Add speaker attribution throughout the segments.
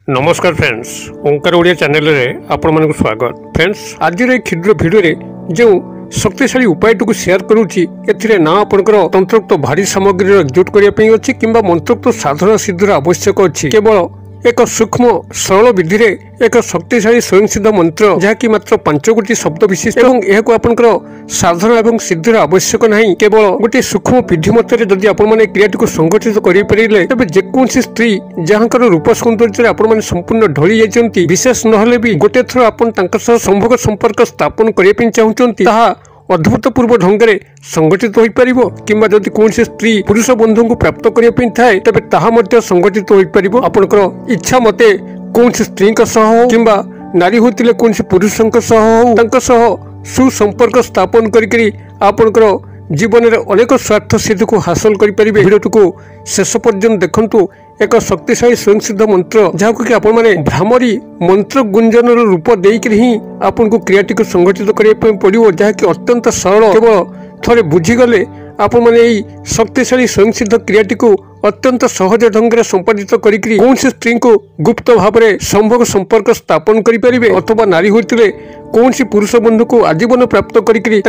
Speaker 1: नमस्कार फ्रेंड्स, ओंकार ओडिया चैनल रे आपण मानक स्वागत। फ्रेंड्स, आज रे क्षुद्र वीडियो रे जो शक्तिशाली उपाय टू शेयर करूची एथिरे ना आपनकर तंत्रोक्त भारी सामग्री एकजुट करिया पई अछि किंबा मंत्रोक्त साधन सिद्धर आवश्यक अछि। केवल एक सूक्ष्म सरल विधि रे एक शक्तिशाली स्वयंसिद्ध मंत्र जहाँकि मात्र 5 गोटी शब्द विशिष्ट एवं यह आपनकर साधन एवं सिद्धिर आवश्यक नहीं। केवल गोटे सूक्ष्म विधि मत जदि आपण माने क्रियाटी को संगठित करि परिले तबे जेकोसी स्त्री जहाँकर रूप सौंदर्य आपण माने संपूर्ण ढली जाइछन्ती, विशेष नहले भी गोटे थर आपण तांका सह संभोग संपर्क स्थापन करिया पिन चाहुचन्ती, ताहा अद्भुतपूर्व ढंग से संगठित हो पारिबो। किंबा जदि कौन स्त्री पुरुष बंधु को प्राप्त करिया पिन थाए तबे ताहा मध्य संगठित हो पारिबो। आपनकर इच्छा मते कौन स्त्री का सह हो किंबा नारी होतिले कौन पुरुष सह हो तांका सह सुसंपर्क स्थापन करिकरी आपनकर जीवन में अनेक स्वार्थ सिद्धि को हासिल करि परिबे। वीडियो को शेष पर्यंत देखंतु। एक शक्तिशाली स्वयंसिद्ध मंत्र जहाँको कि आपण माने भ्रामरी मंत्र गुंजन रूप देकर ही आपन को क्रियाटी को संगठित करने पड़ो, जहाँकि अत्यंत सरल। केवल थोड़े बुझीगले आपण माने यही शक्तिशाली स्वयंसिद्ध क्रियाटी को अत्यंत सहज ढंग से संपादित करी कौन स्त्री को गुप्त भाव में संभोग संपर्क स्थापन करें, अथवा नारी होते कौन पुरुष बंधु को आजीवन प्राप्त करी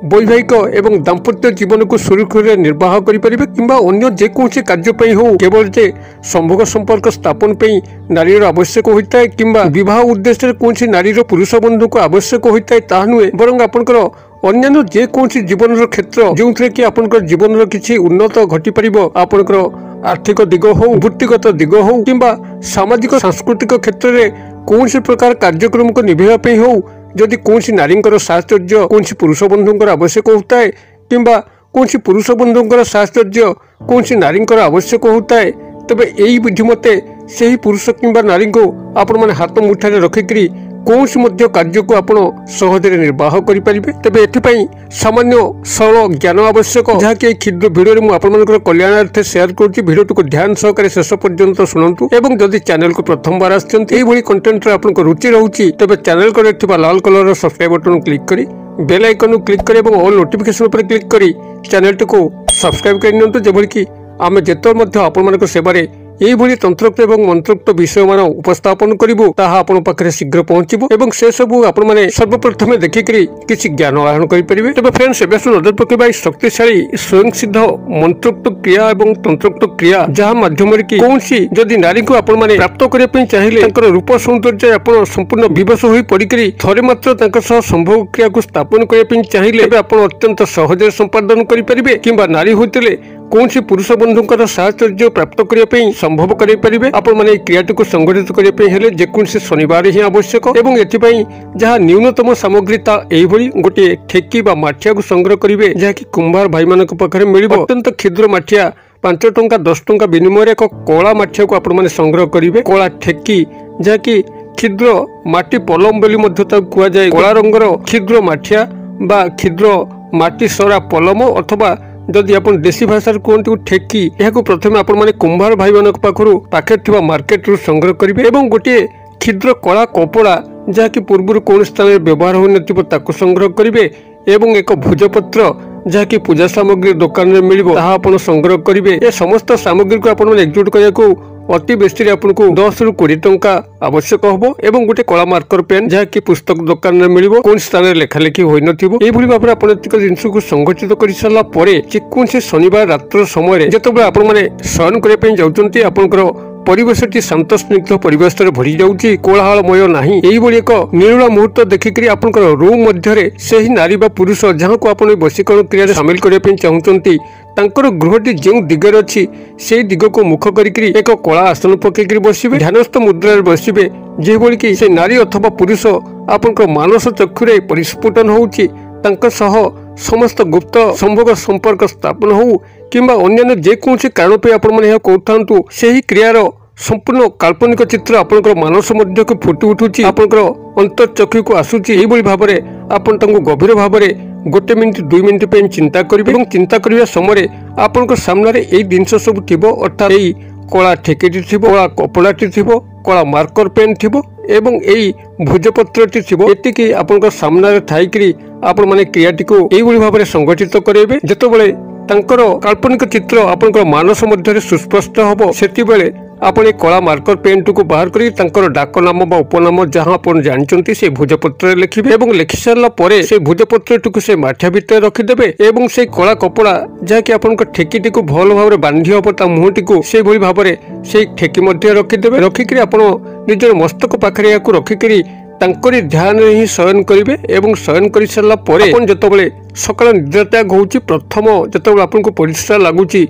Speaker 1: वैवाहिक एवं दाम्पत्य जीवन को सुरक्षित निर्वाह करें किंबा अन्य जेकोसी कार्य हो। केवल जे संभोग संपर्क स्थापन नारी आवश्यक होता है किंबा विवाह उद्देश्य कौन नारी पुरुष बंधु को आवश्यक होता है ता नुहे, बरं आपनकर अन्य जेकोसी जीवन क्षेत्र जो थे कि आपनकर जीवन किसी उन्नत घटी पारिबो। आपनकर आर्थिक दिग हो, वृत्तिगत दिग हो किंबा सामाजिक सांस्कृतिक क्षेत्र में कौन प्रकार कार्यक्रम को निभेवा हो, जदि कौन नारी साहचर्य कौन पुरुष बंधुंकर आवश्यक होता है किंबा कौन पुरुष बंधुंकर साहचर्य कौन नारी आवश्यक होता है, तबे यही विधि मते से ही पुरुष किंबा नारी को आपण माने हाथ मुठारे रखिकरी कौन कार्य को आपण सहजरे निर्वाह करें। तेज एथपाई सामान्य सरल ज्ञान आवश्यक, जहाँकि क्षुद्र भिडियो में आपंकर कल्याणार्थे शेयर करुँच। भिडियो को ध्यान सहकारे शेष पर्यंत शुणु एवं जदि चैनल को प्रथम बार आसछन्ती कंटेंट आपन रुचि रोचे तेज चैनल को लाल कलर सब्सक्राइब बटन क्लिक करी बेल आइकन क्लिक करी और ऑल नोटिफिकेशन पर क्लिक करी चैनल को सब्सक्राइब कर जेभली कि आम जेत आपण सेवारे यही तंत्रोक्त एवं मंत्रोक्त विषय मान उपस्थापन करूँ ताहा आपण पाखे शीघ्र पहुंचबो एवं से सब आपण माने सर्वप्रथम देखिकरी किसी ज्ञान आहरण करेंगे। तेज फ्रेंड्स, एवं नजर पकेबा शक्तिशाली स्वयंसिद्ध मंत्रोक्त क्रिया एवं तंत्रोक्त क्रिया जहाँ माध्यम कौन जदि नारी को आपण माने प्राप्त करने चाहिए रूप सौंदर्य आपण संपूर्ण विवश हो पड़ी थरे मात्र संभोग क्रिया को स्थापन करने चाहिए अत्यंत सहज संपादन करेंगे किंबा नारी होते कौन पुरुष बंधुंकर साहचर्य प्राप्त करने संभव करें। आपण माने क्रियाटी को संगठित करने जेकोसी शनिवार ही आवश्यक एवं एथिपाई जहाँ न्यूनतम सामग्री यही गोटे ठेकी बा माठिया को संग्रह करेंगे, जहाँकि कुंभार भाई मान पाखे मिल अत्यंत क्षुद्र माठिया 5 टंका 10 टंका विनिमय एक कला माठिया को आपण माने संग्रह करेंगे। कला ठेकी जहाँकि क्षुद्र माटी पलम बोली कहुए, कला रंगर क्षुद्र माठिया बा क्षुद्र माटी सरा पलम अथवा जदि आप देशी भाषा कहते ठेकी, यह प्रथम आपण माने कुंभार भाई मान पाखे मार्केट रू संग्रह करेंगे एवं गोटे क्षुद्र कला कपड़ा जहाँकि पूर्व कौन स्थान में व्यवहार हो संग्रह करेंगे एवं एक भोजपत्र जहाँकि पूजा सामग्री दुकान में मिल संग्रह करेंगे। ये समस्त सामग्री को आपण एकजुट करने अति बेसी आपको 10 ରୁ 20 टंका आवश्यक हम एवं गोटे कला मार्कर पेन जहाँकि पुस्तक दुकान में मिल कौन स्थान में लेखालेखी हो भाव में आप जिनस को संगठित कर सारा जेकोसी शनिवार रात्र समय जिते आप शयन करने जाऊँच आपंकर परिवेशटी शांत स्निग्ध परिवेश भरी जाऊँगी, कोलाहलमय नहीं। यही एक निरुला मुहूर्त देखिक आपंकर रूम मध्य से ही नारी बा पुरुष जहाँ को आप वशीकरण क्रिया सामिल करने चाहूँगी तांकर गृहटी जो दिगरे अच्छी से दिग को मुख करी एक कला आसन पकईकरी बसवे ध्यानस्थ मुद्रा बसवे जेभली कि से नारी अथवा पुरुष आपंकर मानस चक्षुरे परिस्फुटन होउची समस्त गुप्त संभोग संपर्क स्थापन हो किंबा अन्य जेकोसी कारण पे आपण माने कहता से ही क्रियार संपूर्ण काल्पनिक चित्र आपंकर मानस मध्य को फुटी उठुची आपंकर अंतर्चक्षु को आसुची। यही भाव में आपण गभीर भाव में 1 मिनिट 2 मिनिट पे चिंता करेंगे और चिंता करने समय आपण सामने यही जिनस सब थी अर्थात यही कला ठेकेटी थी, कला कपड़ाटी थी, कला मार्कर पेन थी एवं यही भोजपत्रटी थी एतिकी आपण सामने थाईकरी आपण माने क्रियाटी को यही भाव में संगठित करेंगे। जितेबाला ତାଙ୍କର କାଳ୍ପନିକ ଚିତ୍ର ଆପଣଙ୍କର ମାନସ ମଧ୍ୟରେ ସୁସ୍ପଷ୍ଟ ହେବ। ସେତିବେଳେ ଆପଣ ଏ କଳା ମାର୍କର ପେନ୍ଟିକୁ ବାହାର କରି ତାଙ୍କର ଡାକ ନାମ ବା ଉପନାମ ଯାହା ଆପଣ ଜାଣିଛନ୍ତି ସେ ଭୋଜପତ୍ରରେ ଲେଖିବେ ଏବଂ ଲେଖି ସାରିଲା ପରେ ସେ ଭୋଜପତ୍ରଟିକୁ ସେ ମାଠିଆ ଭିତରେ ରଖିଦେବେ ଏବଂ ସେଇ କଳା କପଡ଼ା ଯାହାକି ଆପଣଙ୍କ ଠେକିଟିକୁ ଭଲ ଭାବରେ ବାନ୍ଧି ହେବ ତା ମୁହଁଟିକୁ ସେଇଭଳି ଭାବରେ ସେଇ ଠେକି ମଧ୍ୟରେ ରଖିଦେବେ। ରଖିକିରି ଆପଣ ନିଜର ମସ୍ତକ ପାଖରେ ଏହାକୁ ରଖିକିରି ତାଙ୍କରି ଧ୍ୟାନରେ ହିଁ ଶୟନ କରିବେ ଏବଂ ଶୟନ କରି ସାରିଲା ପରେ ଆପଣ ଯେତେବେଳେ ସକାଳ ନିଦ୍ରା ତ୍ୟାଗ ହେଉଛି ପ୍ରଥମ ଯେତେବେଳେ ଆପଣଙ୍କୁ ପରିସ୍ରା ଲାଗୁଛି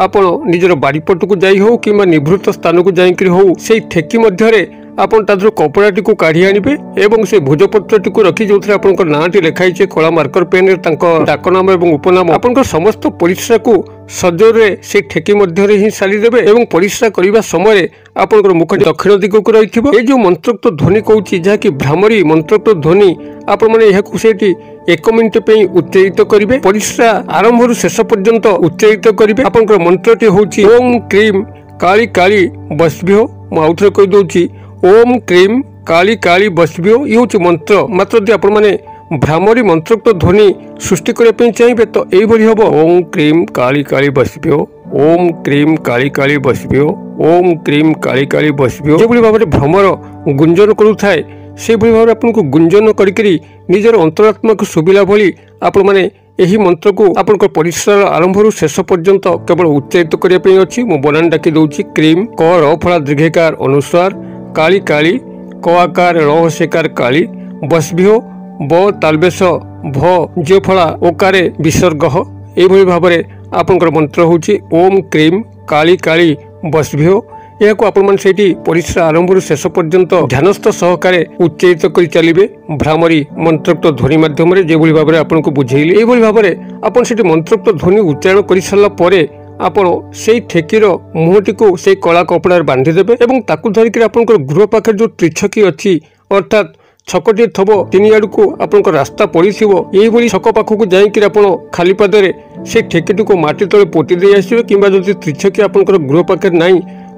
Speaker 1: ଆପଣ ନିଜର ବାରିପଟକୁ ଯାଇ ହେଉ କିମ୍ବା ନିଭୃତ ସ୍ଥାନକୁ ଯାଇକରି ହେଉ ସେଇ ଠେକି ମଧ୍ୟରେ ଆପଣ ତା ଦେହରୁ କପଡ଼ାଟିକୁ କାଢ଼ି ଆଣିବେ ଏବଂ ସେ ଭୋଜପତ୍ରଟିକୁ ରଖି ଯେଉଁଥିରେ ଆପଣଙ୍କ ନାଁଟି ଲେଖାଇছে କଳା ମାର୍କର ପେନ୍ରେ ତାଙ୍କ ଡାକନାମ ଏବଂ ଉପନାମ ଆପଣଙ୍କ ସମସ୍ତ ପରିସ୍ରାକୁ ସଜୋରରେ ସେଇ ଠେକି ମଧ୍ୟରେ ହିଁ ସାରିଦେବେ ଏବଂ ପରିସ୍ରା କରିବା ସମୟରେ ଆପଣଙ୍କର ମୁଖଟି ଦକ୍ଷିଣ ଦିଗକୁ ରହିଥିବ। এই ଯେଉଁ ମନ୍ତ୍ରୋକ୍ତ ଧ୍ୱନି କହୁଛି ଯାହାକି ଭ୍ରାମରୀ ମନ୍ତ୍ରୋକ୍ତ ଧ୍ୱନି ଆପଣମାନେ ଏହାକୁ ସେଇଠି 1 ମିନିଟ ପାଇଁ ଉଚ୍ଚାରିତ କରିବେ। ପରିସ୍ରା ଆରମ୍ଭରୁ ଶେଷ ପର୍ଯ୍ୟନ୍ତ ଉଚ୍ଚାରିତ କରିବେ। ଆପଣଙ୍କର ମନ୍ତ୍ରଟି ହେଉଛି ଓମ୍ କ୍ରିମ୍ କାଳି କାଳି ବସ୍ଭ୍ୟୋ। ମୁଁ ଆଉଥରେ କହିଦେଉଛି ओम क्रीम काली काली बस्भ्यो ये हूँ मंत्र। मात्र यदि आपण मैंने भ्रामरी मंत्रोक्त ध्वनि सृष्टि करने चाहिए तो यही हम ओम क्रीम काली काली बस्भ्यो ओम क्रीम काली काली बस्भ्यो ओम क्रीम काली काली बस्भ्यो जो भाव में भ्रमर गुंजन करुए से भाव में आपको गुंजन करी निजर अंतरात्मा को शुभिला भली आपण मैंने यही मंत्र को आपण परिश्रार आरंभ शेष पर्यंत केवल उच्चारित करने अच्छी मु बनान डाकी दूसरी क्रीम क र फला दीर्घकार अनुसार काली काली क आकार रहस्यकार काली बस्भ्यो ब तालबेश भ जे फला ओकारे विसर्ग यही भाव में आपंकर मंत्र होची ओम क्रीम काली काली बस्भ्यो। यह आपण से परिश्रा आरंभ शेष पर्यंत ध्यानस्थ सहकारे उच्चारित कर चलिए भ्रामरी मंत्रोक्त ध्वनि माध्यम जो भाव में आपको बुझेली यही भाव में आपन से मंत्रोक्त ध्वनि उच्चारण कर सारा आपण से ठेकीर मुहटी को से कला कपड़ा बांधिदेवे और ताकू धरिक आपंकर गृह पाखे जो त्रिछकी अच्छी अर्थात छकटी थब तीन आड़ को आप रास्ता पड़ी यही छक पाखक जाकि खाली पादे से ठेकीटी को माटी तले पोती दे आसवे कि त्रिछकी आपंकर गृह पाखे ना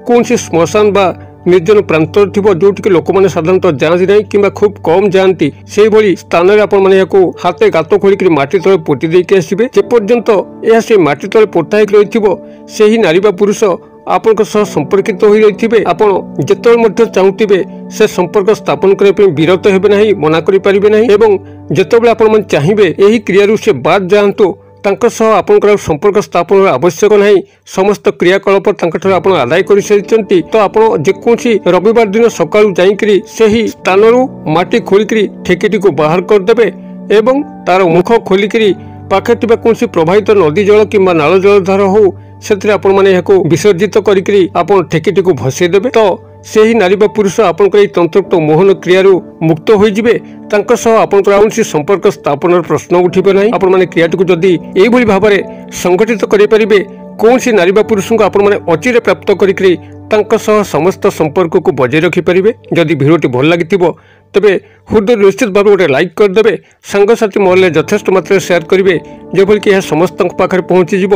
Speaker 1: कौन श्मशान बा निर्जन प्रांत थो जो लोक मैंने साधारणतः जाती ना कि खूब कम जाती से स्थान में हाथे गात खोलिक माटी तले पोती देके आसवे जेपर्यंत यह से माटी तले पोता रही से नारी बा पुरुष आपण संपर्कित हो रही आपण जिते चाहूबे से संपर्क स्थापन करने विरत हेबे नहीं मना करि परिबे नहीं एवं जितेबाला आपण चाहिए यही क्रिया से बाद जातु आपंकर संपर्क स्थापन आवश्यक नहीं समस्त क्रियाकलाप आप आदाय कर सारी तो आप जेकोसी रविवार दिन सका जाकि से स्थान माटी खोलिक ठेकीटी को बाहर करदे एवं तार मुख खोलिक पाखे कौन प्रवाहित नदी जल कि नाल जलधार हो से विसर्जित करी ठेकीटी को भसईदेवे तो से ही नारी बा पुरुष आपंकर तंत्रोक्त मोहन क्रिया मुक्त होइजिबे कौन संपर्क स्थापन प्रश्न उठिबे नहीं। आपण माने क्रियाटी को जदि एही भाव में संगठित करि परिबे कौन नारी बा पुरुष को आपण माने अचिरे प्राप्त करी समस्त संपर्क को बजाय रखि परिबे। जदि भिडियोटी भल लागिथिबो तेबे हृदय निश्चित भाव गोटे लाइक करदे सांगसाथी महल यथेष्ट मात्रा शेयर करेंगे जोभली कि यह समस्त पाखे पहुँचीज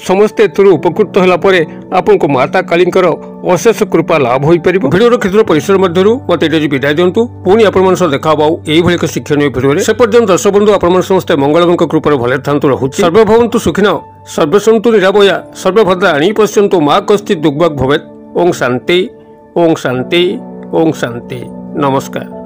Speaker 1: समस्ते एथुरु उपकृत होगापर आपको माता कालींकर अशेष कृपा लाभ हो पार। भिडियो क्षेत्र परिसर मध्य मत ये विदाय दिंतु पुणी आपण देखा यही एक शिक्षणीय भिडियो से पर्यंत दर्शक बंधु आप समस्ते मंगलमय कृपा भले था रोचे सर्वे भवन्तु सुखिन सर्वे सन्तु निरामया सर्वे भद्राणि पश्यन्तु मा कश्चित् दुर्भाग् भवेत्। ओं शांति ओं शांति ओं शांति। नमस्कार।